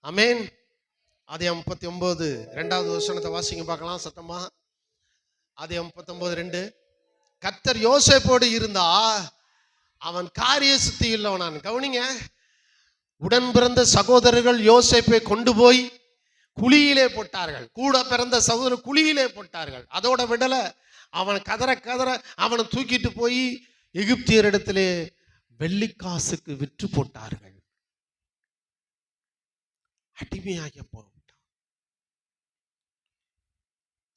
ஆமென். ஆதியாகமம் 39 2வது வசனத்தை வாசிங்க பார்க்கலாம் சத்தமா. ஆதியாகமம் 39:2. கர்த்தர் யோசேப்போடு இருந்தா அவன் காரிய சித்தி இல்லவனான். கவனிங்க, உடன் பிறந்த சகோதரர்கள் யோசேப்பை கொண்டு போய் குழியிலே போட்டார்கள். கூட பிறந்த சகோதரர் குழியிலே போட்டார்கள். அதோட விடல, அவன் கதற கதற அவனை தூக்கிட்டு போய் எகிப்தியரிடத்திலே வெள்ளிக்காசுக்கு விற்று போட்டார்கள். அடிமையாக போட்டான்.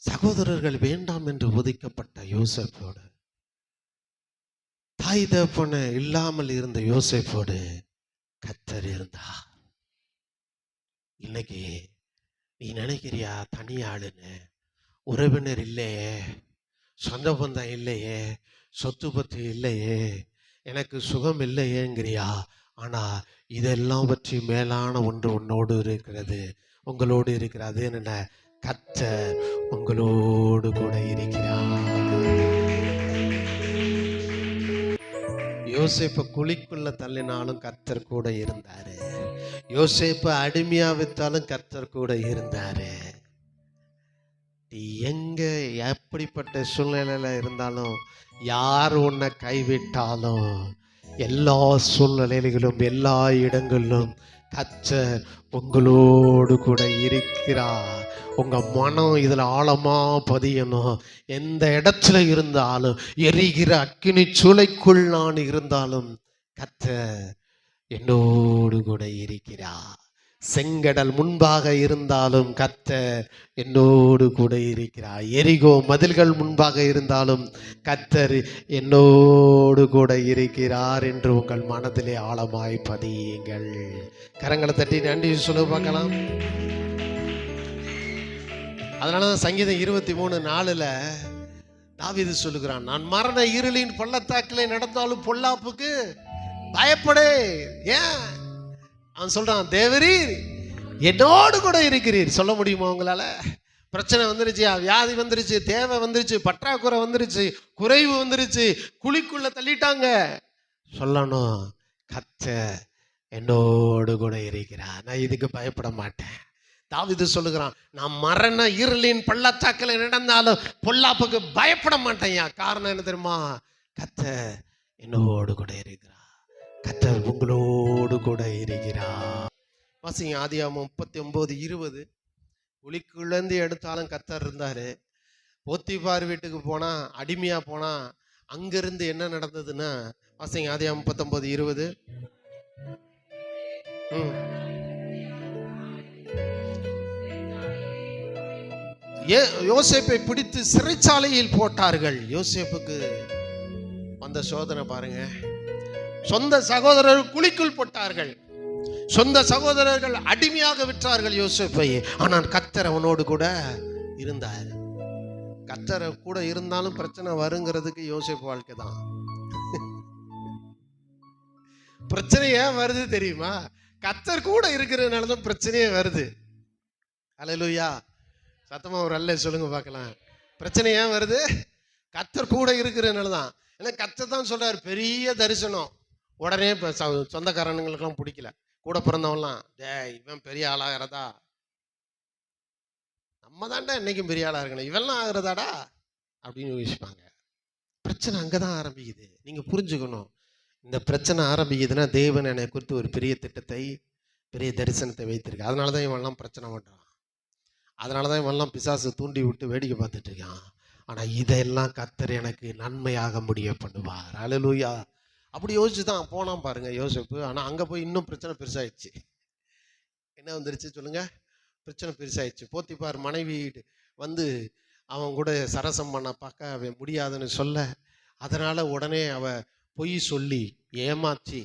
சகோதரர்கள் வேண்டாம் என்று ஒதுக்கப்பட்ட யோசேப்போடு, தாய் தகப்பன இல்லாமல் இருந்த யோசேப்போடு கர்த்தர் இருந்தா. இன்னைக்கு நீ நினைக்கிறியா தனியாளுன்னு, உறவினர் இல்லையே, சொந்த பந்தம் இல்லையே, சொத்து பத்து இல்லையே, எனக்கு சுகம் இல்லையேங்கிறியா? ஆனா இதெல்லாம் பற்றி மேலான ஒன்று உன்னோடு இருக்கிறது, உங்களோடு இருக்கிறது. என்ன? கர்த்தர் உங்களோடு கூட இருக்கிறார். யோசேப்பை குழிக்குள்ள தள்ளினாலும் கர்த்தர் கூட இருந்தாரு. யோசேப்பை அடிமையா வித்தாலும் கர்த்தர் கூட இருந்தாரு. எங்க எப்படிப்பட்ட சூழ்நிலையில இருந்தாலும், யார் உன்னை கைவிட்டாலும், எல்லா சூழ்நிலைகளிலும் எல்லா இடங்களிலும் கர்த்தர் உங்களோடு கூட இருக்கிறார். உங்க மனம் இதுல ஆழமா பதியணும். எந்த இடத்துல இருந்தாலும், எரிகிற அக்கினி சூளைக்குள் நான் இருந்தாலும் கர்த்தர் என்னோடு கூட இருக்கிறார். செங்கடல் முன்பாக இருந்தாலும் கர்த்தர் என்னோடு கூட இருக்கிறார். எரிகோ மதில்கள் முன்பாக இருந்தாலும் கர்த்தர் என்னோடு கூட இருக்கிறார் என்று உங்கள் மனதிலே ஆழமாய் பதியுங்கள். கரங்களை தட்டி நன்றி சொல்ல பார்க்கலாம். அதனாலதான் சங்கீதம் 23:4 தாவீது சொல்லுகிறான், நான் மரண இருளின் பள்ளத்தாக்கிலே நடந்தாலும் பொல்லாப்புக்கு பயப்படே. ஏன் அவன் சொல்றான்? தேவரீர் என்னோடு கூட இருக்கிறீர். சொல்ல முடியுமா உங்களால? பிரச்சனை வந்துருச்சு, வியாதி வந்துருச்சு, தேவை வந்துருச்சு, பற்றாக்குறை வந்துருச்சு, குறைவு வந்துருச்சு, குழிக்குள்ள தள்ளிட்டாங்க. சொல்லணும், கர்த்தர் என்னோடு கூட இருக்கிறார், நான் இதுக்கு பயப்பட மாட்டேன். தாவீது சொல்லுகிறான், நான் மரண இருளின் பள்ளத்தாக்கில் நடந்தாலும் பொல்லாப்புக்கு பயப்பட மாட்டேன். காரணம் என்ன தெரியுமா? கர்த்தர் என்னோடு கூட இருக்கிறார். கர்த்தர் உங்களோடு கூட இருக்கிறார். வாசிங்க ஆதியாகமம் 39:20. குழிக்குள்ளேருந்து எடுத்தாலும் கர்த்தர் இருந்தாரு. போத்திபார் வீட்டுக்கு போனா, அடிமையா போனா, அங்கிருந்து என்ன நடந்ததுன்னா, வாசிங்க ஆதியாகமம் 39:20. யோசேப்பை பிடித்து சிறைச்சாலையில் போட்டார்கள். யோசேப்புக்கு வந்த சோதனை பாருங்க. சொந்த சகோதரர்கள் குழிக்குள் போட்டார்கள். சொந்த சகோதரர்கள் அடிமையாக விற்றார்கள் யோசேப்பை. ஆனால் கர்த்தர் அவனோடு கூட இருந்தார். கர்த்தர் கூட இருந்தாலும் பிரச்சனை வருங்கிறதுக்கு யோசேப்பு வாழ்க்கை தான். பிரச்சனை ஏன் வருது தெரியுமா? கர்த்தர் கூட இருக்கிறதுனால தான் பிரச்சனையே வருது. அல்லேலூயா. சத்தமா ஒரு அல்ல சொல்லுங்க பார்க்கலாம். பிரச்சனை ஏன் வருது? கர்த்தர் கூட இருக்கிறதுனால தான். ஏன்னா கர்த்தர் தான் சொல்றாரு, பெரிய தரிசனம். உடனே சொந்தக்காரனுங்களுக்கெல்லாம் பிடிக்கல. கூட பிறந்தவன்லாம், இவன் பெரிய ஆளாகிறதா, நம்ம தாண்டா இன்னைக்கும் பெரிய ஆளா இருக்கணும், இவெல்லாம் ஆகுறதாடா அப்படின்னு யோசிப்பாங்க. பிரச்சனை அங்கதான் ஆரம்பிக்குது. நீங்க புரிஞ்சுக்கணும், இந்த பிரச்சனை ஆரம்பிக்குதுன்னா தேவன் என்னை குறித்து ஒரு பெரிய திட்டத்தை, பெரிய தரிசனத்தை வைத்திருக்கு. அதனாலதான் இவன்லாம் பிரச்சனை பண்றான். அதனாலதான் இவன்லாம் பிசாசு தூண்டி விட்டு வேடிக்கை பார்த்துட்டு இருக்கான். ஆனா இதெல்லாம் கர்த்தர் எனக்கு நன்மையாக முடிய பண்ணுவார். அல்லேலூயா. அப்படி யோசிச்சு தான் போனான் பாருங்க யோசேப்பு. ஆனால் அங்கே போய் இன்னும் பிரச்சனை பெருசாயிடுச்சு. என்ன வந்துருச்சு சொல்லுங்க? பிரச்சனை பெருசாயிடுச்சு. போத்திபார் மனைவி வந்து அவன் கூட சரசம் பண்ண பார்க்க அவன் முடியாதுன்னு சொல்ல, அதனால உடனே அவ பொய் சொல்லி ஏமாற்றி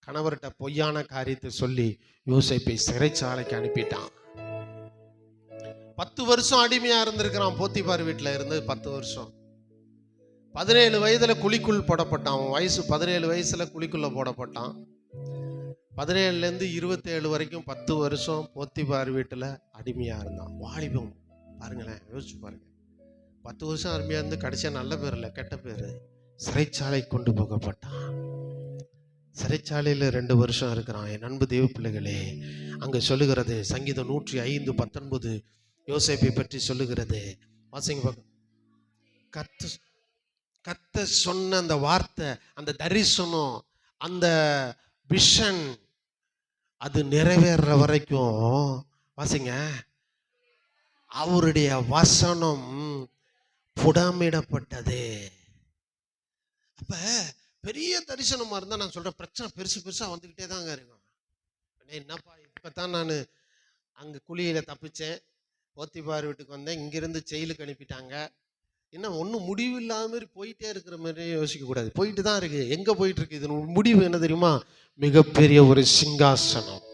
கணவர்கிட்ட பொய்யான காரியத்தை சொல்லி யோசேப்பை சிறைச்சாலைக்கு அனுப்பிட்டான். 10 வருஷம் அடிமையா இருந்திருக்கிறான். போத்திபார் வீட்டில் இருந்து 10 வருஷம். 17 வயதுல குழிக்குள் போடப்பட்டான். அவன் வயசு 17 வயசுல குழிக்குள்ள போடப்பட்டான். 17லேருந்து 27 வரைக்கும் 10 வருஷம் போத்திபார் வீட்டில் அடிமையா இருந்தான். வாலிபம் பாருங்களேன், யோசிச்சு பாருங்க. 10 வருஷம் அடிமையா இருந்து கடைசியா நல்ல பேர் இல்லை, கெட்ட பேர். சிறைச்சாலை கொண்டு போகப்பட்டான். சிறைச்சாலையில் 2 வருஷம் இருக்கிறான். என் அன்பு தேவ பிள்ளைகளே, அங்க சொல்லுகிறது சங்கீதம் 105:19 யோசேப்பை பற்றி சொல்லுகிறது. வாசிங்க பார்க்க. கத்த சொன்ன அந்த வார்த்தை, அந்த தரிசனம், அந்த விஷன், அது நிறைவேற வரைக்கும் வாசிங்க, அவருடைய வசனம் புடமிடப்பட்டது. அப்ப பெரிய தரிசனமா இருந்தா நான் சொல்றேன், பிரச்சனை பெருசு பெருசா வந்துகிட்டே தாங்க இருக்கும். என்னப்பா இப்பதான் நான் அங்க குழியில தப்பிச்சேன், போத்திபார் வீட்டுக்கு வந்தேன், இங்கிருந்து ஜெயிலுக்கு அனுப்பிட்டாங்க, இன்னும் ஒன்றும் முடிவு இல்லாத மாதிரி போயிட்டே இருக்கிற மாதிரி யோசிக்க கூடாது. போயிட்டு தான் இருக்கு. எங்க போயிட்டு இருக்கு? இது முடிவு என்ன தெரியுமா? மிகப்பெரிய ஒரு சிங்காசனம்.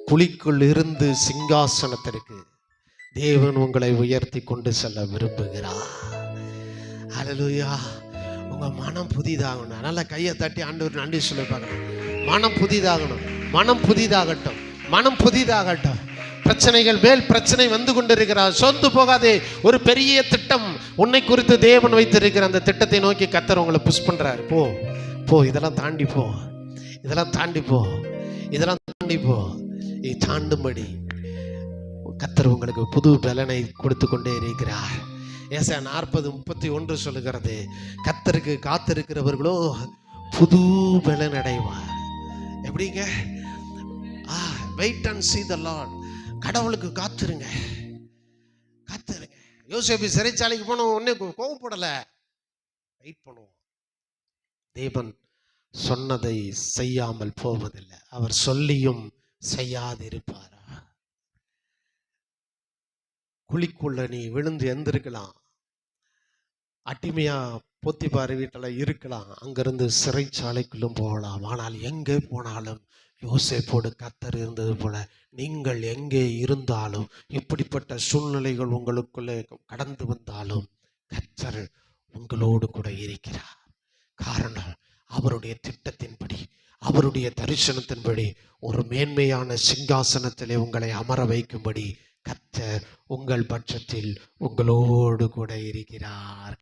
குழிக்குள் இருந்து சிங்காசனத்திற்கு தேவன் உங்களை உயர்த்தி கொண்டு செல்ல விரும்புகிறார். ஹல்லேலூயா. உங்க மனம் புதிதாகணும். அதனால கையை தட்டி ஆண்டவர் நன்றி சொல்லி பார்க்கணும். மனம் புதிதாகணும். மனம் புதிதாகட்டும். மனம் புதிதாகட்டும். பிரச்சனைகள் மேல் பிரச்சனை வந்து கொண்டிருக்கிறார். சொந்து போகாதே. ஒரு பெரிய திட்டம் உன்னை குறித்து தேவன் வைத்திருக்கிற அந்த திட்டத்தை நோக்கி கர்த்தர் உங்களை புஷ் பண்றாரு. போ போ, இதெல்லாம் தாண்டி போ, இதெல்லாம் தாண்டி போ, இதெல்லாம் தாண்டி போ. இதை தாண்டும்படி கர்த்தர் உங்களுக்கு புது பலனை கொடுத்து கொண்டே இருக்கிறார். ஏசாயா 40:31 சொல்லுகிறது, கர்த்தருக்கு காத்திருக்கிறவர்களோ புது பலன் அடைவார். எப்படிங்க? Wait and see the Lord. கடவுளுக்கு காத்துருங்க, காத்துருங்க. யோசேப்பு சிறைச்சாலைக்கு போன உடனே கோவப்படல, வெயிட் பண்ணுவோம். தேவன் சொன்னதை செய்யாமல் போவதில்லை. அவர் சொல்லியும் செய்யாதிருப்பாரா? குழிக்குள்ள நீ விழுந்து எந்திருக்கலாம், அடிமையா போத்திபார் வீட்டில் இருக்கலாம், அங்கிருந்து சிறைச்சாலைக்குள்ளும் போகலாம். ஆனால் எங்கே போனாலும் யோசேப்போடு கர்த்தர் இருந்தது போல நீங்கள் எங்கே இருந்தாலும், இப்படிப்பட்ட சூழ்நிலைகள் உங்களுக்குள்ளே கடந்து வந்தாலும் கர்த்தர் உங்களோடு கூட இருக்கிறார். காரணம், அவருடைய திட்டத்தின்படி, அவருடைய தரிசனத்தின்படி ஒரு மேன்மையான சிங்காசனத்திலே உங்களை அமர வைக்கும்படி கர்த்தர் உங்கள் பட்சத்தில் உங்களோடு கூட இருக்கிறார்.